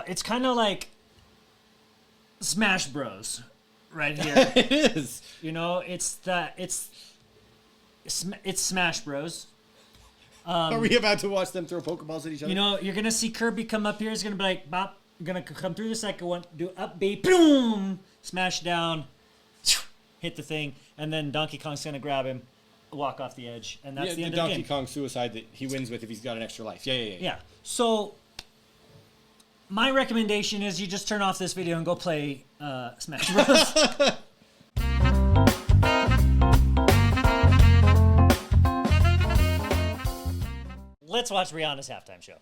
It's kind of like Smash Bros. Right here. It is. You know, it's Smash Bros. Are we about to watch them throw Pokeballs at each other? You know, you're gonna see Kirby come up here. He's gonna be like, bop. Gonna come through the second one, do up B, boom, smash down, hit the thing, and then Donkey Kong's gonna grab him, walk off the edge, and that's the end of the game. Donkey Kong suicide that he wins with if he's got an extra life. Yeah. So, my recommendation is you just turn off this video and go play Smash Bros. Let's watch Rihanna's halftime show.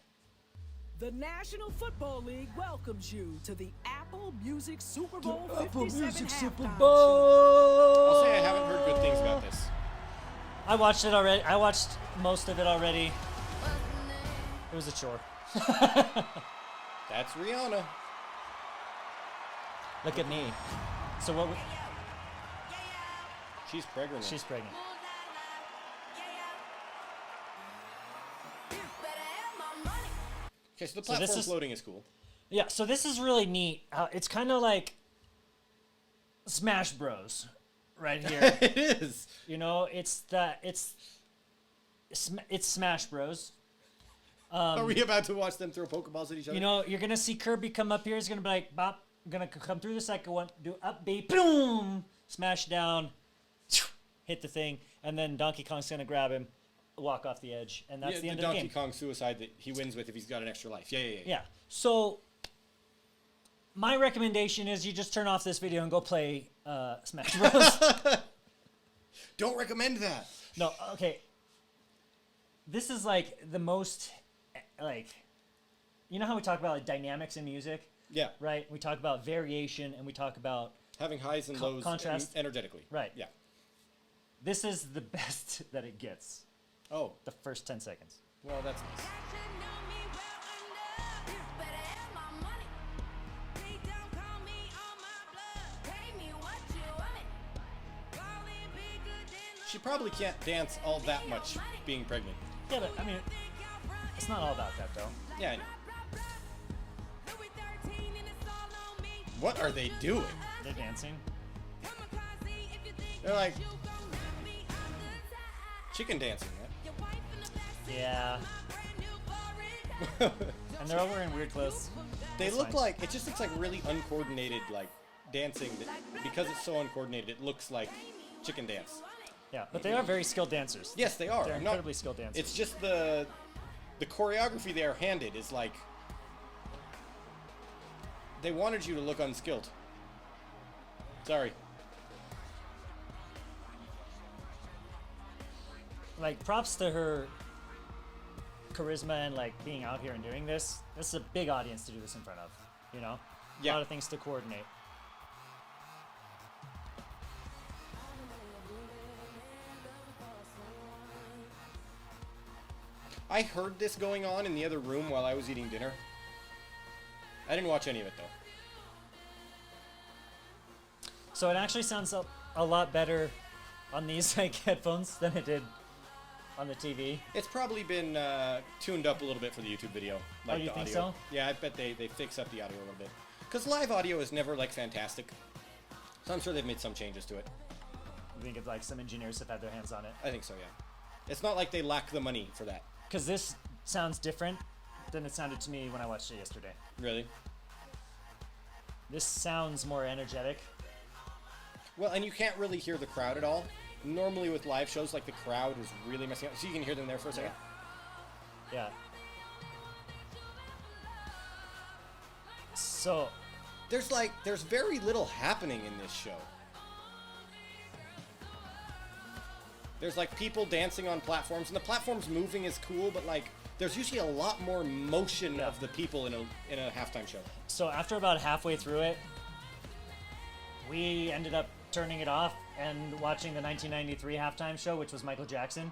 The National Football League welcomes you to the Apple Music Super Bowl 57 halftime show. I'll say I haven't heard good things about this. I watched it already. I watched most of it already. It was a chore. That's Rihanna. Look at me. So what? She's pregnant. She's pregnant. Okay, so the platform floating is cool. Yeah, so this is really neat. It's kind of like Smash Bros. Right here. It is. You know, it's Smash Bros. Are we about to watch them throw Pokeballs at each other? You know, you're gonna see Kirby come up here. He's gonna be like, bop. Gonna come through the second one, do up B, boom, smash down, hit the thing, and then Donkey Kong's gonna grab him, walk off the edge, and that's the end of the game. Donkey Kong suicide that he wins with if he's got an extra life. Yeah. So, my recommendation is you just turn off this video and go play Smash Bros. Don't recommend that. No, okay. This is like the most, like, you know how we talk about like dynamics in music? Yeah. Right? We talk about variation and we talk about having highs and lows contrast energetically. Right. Yeah. This is the best that it gets. Oh. The first 10 seconds. Well, that's nice. She probably can't dance all that much being pregnant. Yeah, but I mean, it's not all about that though. Yeah, I know. What are they doing? They're dancing. They're like chicken dancing, right? Yeah. And they're all wearing weird clothes. They look like, it just looks like really uncoordinated, like dancing. Because it's so uncoordinated, it looks like chicken dance. Yeah, but they are very skilled dancers. Yes, they are. They're incredibly skilled dancers. It's just the choreography they are handed is like, they wanted you to look unskilled. Sorry. Like, props to her charisma and like being out here and doing this. This is a big audience to do this in front of, you know? Yeah. A lot of things to coordinate. I heard this going on in the other room while I was eating dinner. I didn't watch any of it though. So it actually sounds a lot better on these like headphones than it did on the TV. It's probably been tuned up a little bit for the YouTube video. Like you the think audio. so? Yeah, I bet they fix up the audio a little bit. Because live audio is never like fantastic. So I'm sure they've made some changes to it. I think it's like some engineers have had their hands on it. I think so, yeah. It's not like they lack the money for that. Because this sounds different than it sounded to me when I watched it yesterday. Really? This sounds more energetic. Well, and you can't really hear the crowd at all. Normally with live shows, like the crowd is really messing up. So you can hear them there for a second. Yeah. So there's very little happening in this show. There's like people dancing on platforms, and the platforms moving is cool, but like there's usually a lot more motion of the people in a halftime show. So after about halfway through it, we ended up turning it off and watching the 1993 halftime show, which was Michael Jackson.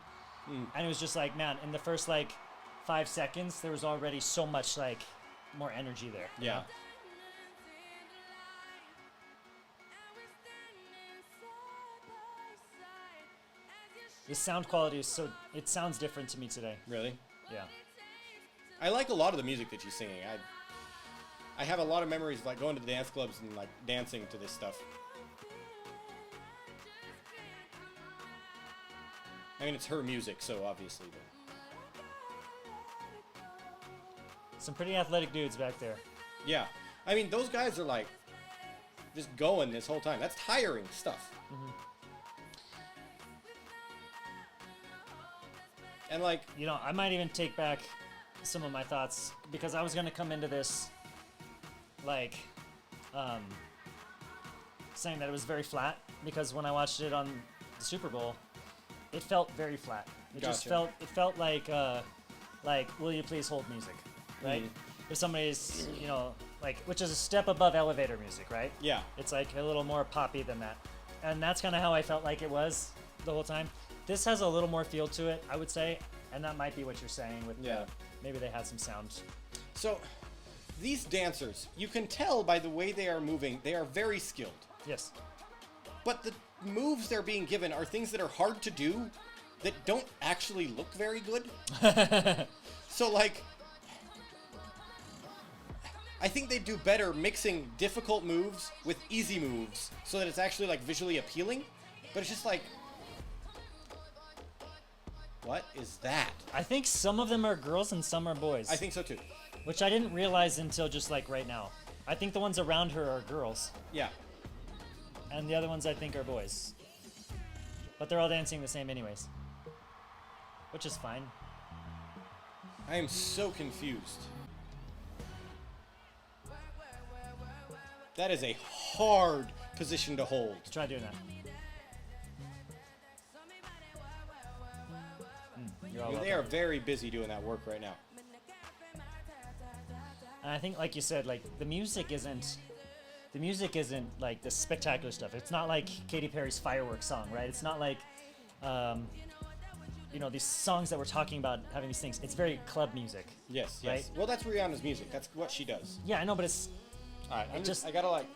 And it was just like, man, in the first like 5 seconds, there was already so much like more energy there. Yeah. The sound quality is it sounds different to me today. Really? Yeah. I like a lot of the music that she's singing. I have a lot of memories of like going to the dance clubs and like dancing to this stuff. I mean, it's her music, so obviously. But... Some pretty athletic dudes back there. Yeah. I mean, those guys are like just going this whole time. That's tiring stuff. Mm-hmm. And like, You know, I might even take back some of my thoughts because I was going to come into this like saying that it was very flat because when I watched it on the Super Bowl, it felt very flat. It just Gotcha. felt like will you please hold music, right? If somebody's, you know, like, which is a step above elevator music, right? yeah. It's like a little more poppy than that. And that's kind of how I felt like it was the whole time. This has a little more feel to it, I would say. And that might be what you're saying with Yeah. maybe they had some sound. So, these dancers, you can tell by the way they are moving, they are very skilled. Yes. But the moves they're being given are things that are hard to do that don't actually look very good. So, like, I think they do better mixing difficult moves with easy moves so that it's actually, like, visually appealing. But it's just like, what is that? I think some of them are girls and some are boys. I think so too. Which I didn't realize until just like right now. I think the ones around her are girls. Yeah. And the other ones I think are boys. But they're all dancing the same anyways. Which is fine. I am so confused. That is a hard position to hold. Try doing that. You're all They welcome. are very busy doing that work right now. And I think, like you said, like the music isn't like the spectacular stuff. It's not like Katy Perry's Fireworks song, right? It's not like, you know, these songs that we're talking about having these things. It's very club music. Yes, yes. Right? Well, that's Rihanna's music. That's what she does. Yeah, I know, but it's All right, just- I gotta like.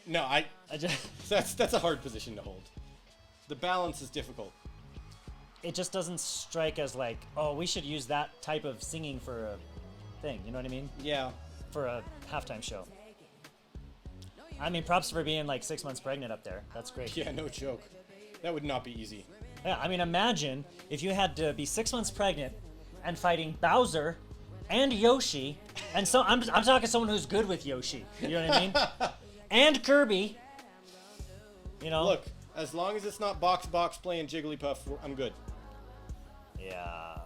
No, I just that's a hard position to hold. The balance is difficult. it just doesn't strike as like, oh, we should use that type of singing for a thing. You know what I mean? Yeah. For a halftime show. I mean, props for being like 6 months pregnant up there. That's great. Yeah, no joke. That would not be easy. Yeah, I mean, imagine if you had to be 6 months pregnant and fighting Bowser and Yoshi, and so I'm talking someone who's good with Yoshi. You know what I mean? And Kirby. You know? Look, as long as it's not Box playing Jigglypuff, I'm good. Yeah.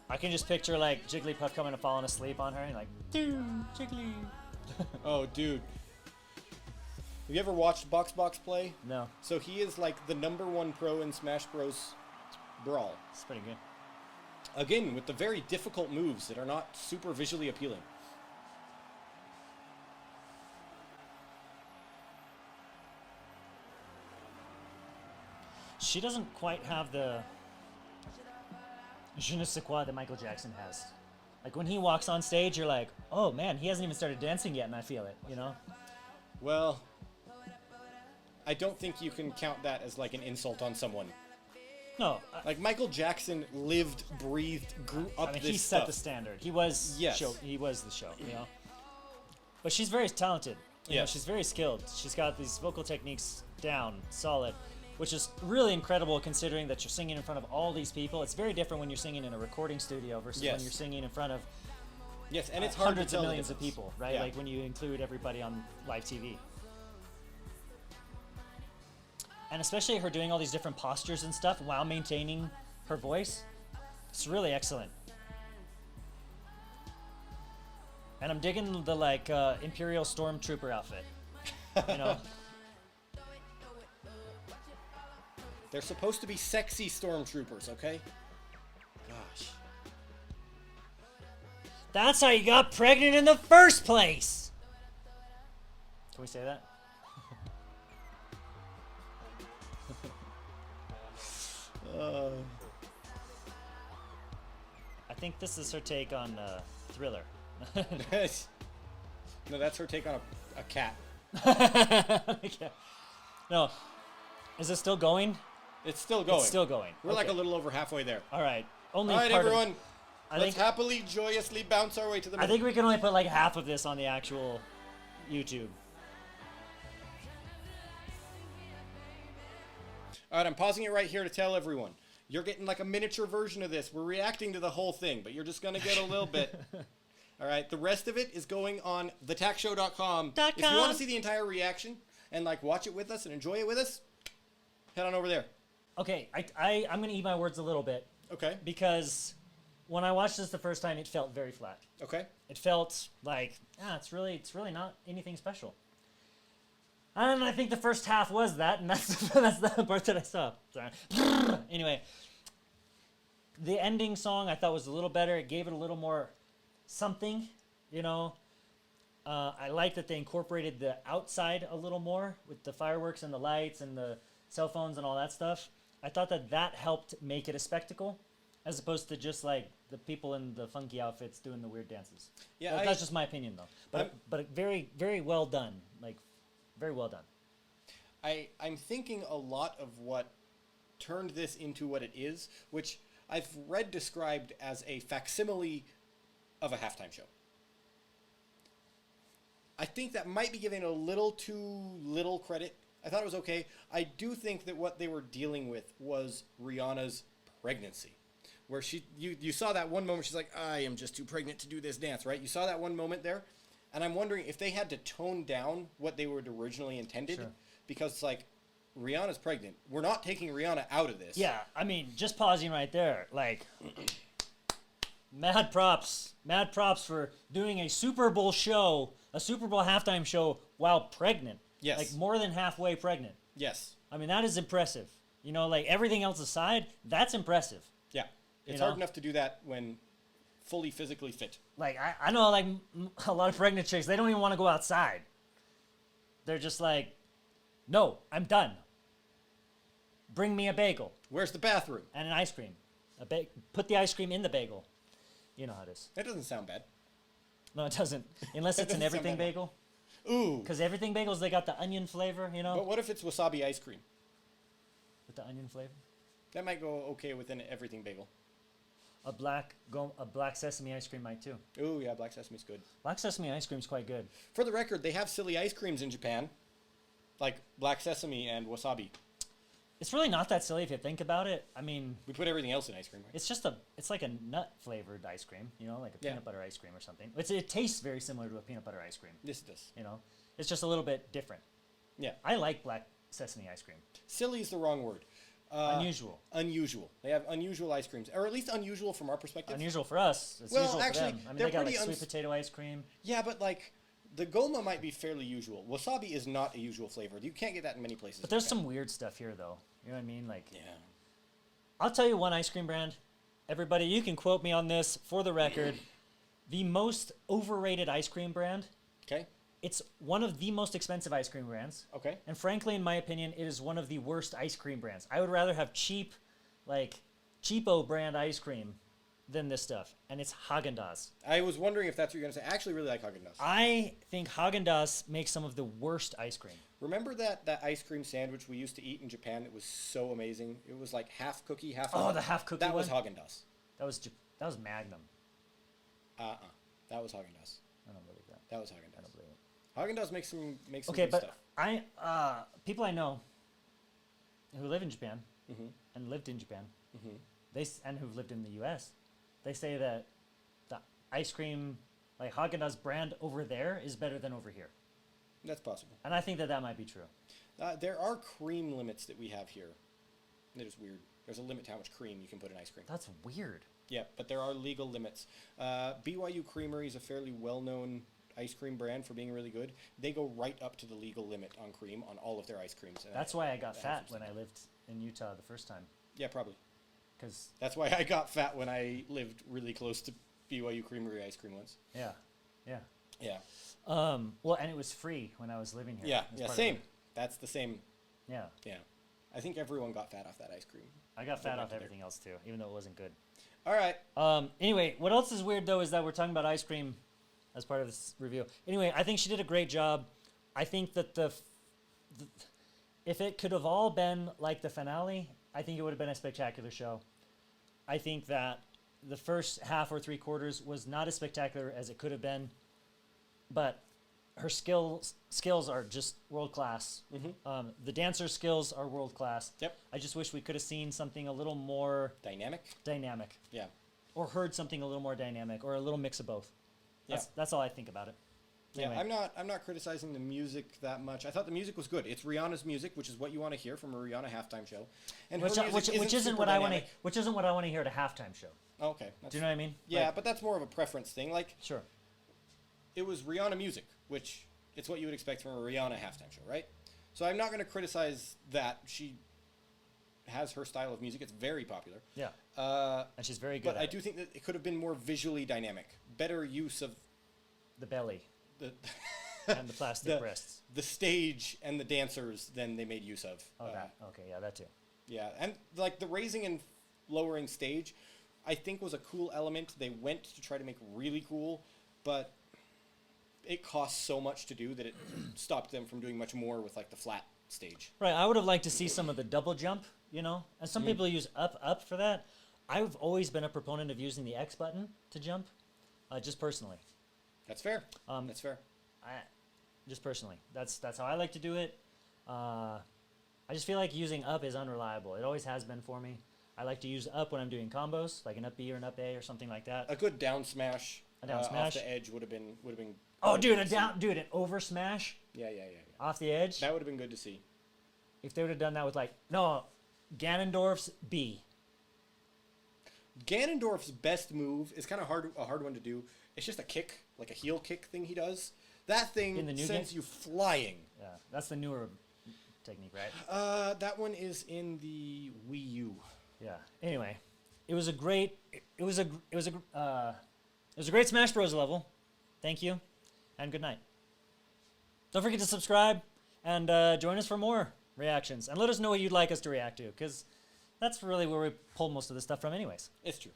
I can just picture like Jigglypuff coming and falling asleep on her and like, dude, Jiggly. Oh, dude. Have you ever watched Box play? No, So he is like the #1 pro in Smash Bros. Brawl. it's pretty good. Again, with the very difficult moves that are not super visually appealing. She doesn't quite have the je ne sais quoi that Michael Jackson has. Like when he walks on stage, you're like, oh man, he hasn't even started dancing yet, and I feel it, you know? Well, I don't think you can count that as like an insult on someone. No, Like Michael Jackson lived, breathed, grew up I mean, this he stuff. set the standard. He was Yes. He was the show, you know? But she's very talented. You know, Yes. she's very skilled. She's got these vocal techniques down, solid, which is really incredible considering that you're singing in front of all these people. It's very different when you're singing in a recording studio versus when Yes. you're singing in front of Yes, and it's hard hundreds to of tell the millions of difference. people, right? Yeah. Like when you include everybody on live TV. And especially her doing all these different postures and stuff while maintaining her voice. It's really excellent. And I'm digging the like Imperial Stormtrooper outfit. You know? They're supposed to be sexy stormtroopers, okay? Gosh. That's how you got pregnant in the first place. Can we say that? I think this is her take on Thriller. No, that's her take on a cat. Yeah. No. Is it still going? It's still going. It's still going. We're like Okay. a little over halfway there. All right. Only All right, part everyone. Let's happily, joyously bounce our way to the I middle. think we can only put like half of this on the actual YouTube. All right, I'm pausing it right here to tell everyone. You're getting like a miniature version of this. We're reacting to the whole thing, but you're just going to get a little bit. All right, the rest of it is going on thetackshow.com. If you want to see the entire reaction and like watch it with us and enjoy it with us, head on over there. Okay, I'm going to eat my words a little bit Okay. because when I watched this the first time, it felt very flat. Okay. It felt like, it's really not anything special. And I think the first half was that, and that's the part that I saw. Sorry. Anyway, the ending song I thought was a little better. It gave it a little more something, you know. I like that they incorporated the outside a little more with the fireworks and the lights and the cell phones and all that stuff. I thought that helped make it a spectacle, as opposed to just like the people in the funky outfits doing the weird dances. Yeah, That's just my opinion, though. But very, very well done. Like, very well done. I'm thinking a lot of what turned this into what it is, which I've read described as a facsimile of a halftime show. I think that might be giving it a little too little credit. I thought it was okay. I do think that what they were dealing with was Rihanna's pregnancy, where you saw that one moment, she's like, I am just too pregnant to do this dance, right? You saw that one moment there, and I'm wondering if they had to tone down what they were originally intended, Sure. because like, Rihanna's pregnant. We're not taking Rihanna out of this. Yeah, I mean, just pausing right there, like, mad props for doing a Super Bowl show, a Super Bowl halftime show while pregnant. Yes. Like, more than halfway pregnant. Yes. I mean, that is impressive. You know, like, everything else aside, that's impressive. Yeah. It's You hard know? enough to do that when fully physically fit. Like, I know, like, a lot of pregnant chicks, they don't even want to go outside. They're just like, no, I'm done. Bring me a bagel Where's the bathroom? and an ice cream. Put the ice cream in the bagel. You know how it is. That doesn't sound bad. No, it doesn't. Unless it's an Doesn't sound everything bad. bagel. Ooh. Because everything bagels, they got the onion flavor, you know? But what if it's wasabi ice cream? With the onion flavor. That might go okay with an everything bagel. A black sesame ice cream might too. Ooh, yeah, black sesame's good. Black sesame ice cream's quite good. For the record, they have silly ice creams in Japan, like black sesame and wasabi. It's really not that silly if you think about it. I mean, We put everything else in ice cream, right? it's like a nut flavored ice cream, you know, like a Yeah. peanut butter ice cream or something. It tastes very similar to a peanut butter ice cream, This does. you know? It's just a little bit different. Yeah. I like black sesame ice cream. Silly is the wrong word. Unusual. Unusual. They have unusual ice creams, or at least unusual from our perspective. Unusual for us. It's Well, usual actually, for them. I mean, they're they got like pretty sweet potato ice cream. Yeah, but like, the goma might be fairly usual. Wasabi is not a usual flavor. You can't get that in many places. But there's in Japan. some weird stuff here, though. You know what I mean? Like, Yeah. I'll tell you one ice cream brand. Everybody, you can quote me on this for the record. The most overrated ice cream brand. Okay. It's one of the most expensive ice cream brands. Okay. And frankly, in my opinion, it is one of the worst ice cream brands. I would rather have cheap, like, cheapo brand ice cream than this stuff. And it's Haagen-Dazs. I was wondering if that's what you're gonna say. I actually really like Haagen-Dazs. I think Haagen-Dazs makes some of the worst ice cream. Remember that ice cream sandwich we used to eat in Japan that was so amazing? It was like half cookie, half. Oh, nut? the half cookie That was one? Haagen-Dazs. That was Magnum. That was Haagen-Dazs. I don't believe that. That was I don't Haagen-Dazs. believe it. Haagen-Dazs makes some Okay, good but stuff. people I know who live in Japan Mhm. and lived in Japan, Mhm. and who've lived in the U.S., they say that the ice cream, like Haagen-Dazs brand over there, is better than over here, That's possible. and I think that might be true. There are cream limits that we have here. It is weird. There's a limit to how much cream you can put in ice cream. That's weird. Yeah, but there are legal limits. BYU Creamery is a fairly well-known ice cream brand for being really good. They go right up to the legal limit on cream on all of their ice creams. And That's why I got that fat helps when them. I lived in Utah the first time, Yeah, probably. because That's why I got fat when I lived really close to BYU Creamery ice cream once. yeah. Yeah. Well, and it was free when I was living here. Yeah, That's yeah, part of same. it. That's the same. Yeah, Yeah. I think everyone got fat off that ice cream. I got fat went off to there. everything else too, even though it wasn't good. All right. Anyway, what else is weird though is that we're talking about ice cream as part of this review. Anyway, I think she did a great job. I think that if it could have all been like the finale, I think it would have been a spectacular show. I think that the first half or 3/4 was not as spectacular as it could have been, but her skills are just world class. The dancer skills are world class. Yep. I just wish we could have seen something a little more Dynamic. Yeah. or heard something a little more dynamic, or a little mix of both. That's all I think about it. Anyway. Yeah, I'm not criticizing the music that much. I thought the music was good. It's Rihanna's music, which is what you want to hear from a Rihanna halftime show. And Which isn't what I want to hear at a halftime show. Oh, okay. Do you know what I mean? Yeah, Like, but that's more of a preference thing. Like, sure. it was Rihanna music, which it's what you would expect from a Rihanna halftime show, right? So I'm not going to criticize that. She has her style of music. It's very popular. Yeah. And she's very good But at I it. do think that it could have been more visually dynamic. Better use of The belly the and the plastic breasts. the stage and the dancers than they made use of. Oh, that. Okay, yeah, that too. Yeah, and like the raising and lowering stage, I think was a cool element. They went to try to make really cool, but it costs so much to do that it stopped them from doing much more with like the flat stage. Right, I would have liked to see some of the double jump, you know? And some people use up for that. I've always been a proponent of using the X button to jump, just personally. That's fair. That's fair. Just personally. That's how I like to do it. I just feel like using up is unreliable. It always has been for me. I like to use up when I'm doing combos, like an up B or an up A or something like that. A good down smash, smash off the edge would have been. Oh, dude, an over smash Yeah. off the edge. That would have been good to see. If they would have done that with Ganondorf's B. Ganondorf's best move is kind of a hard one to do. It's just a kick, like a heel kick thing he does. That thing In the new sends game? you flying. Yeah, that's the newer technique, right? That one is in the Wii U. Yeah. Anyway, it was a great Smash Bros level. Thank you, and good night. Don't forget to subscribe and join us for more reactions, and let us know what you'd like us to react to, because that's really where we pull most of this stuff from, anyways. It's true.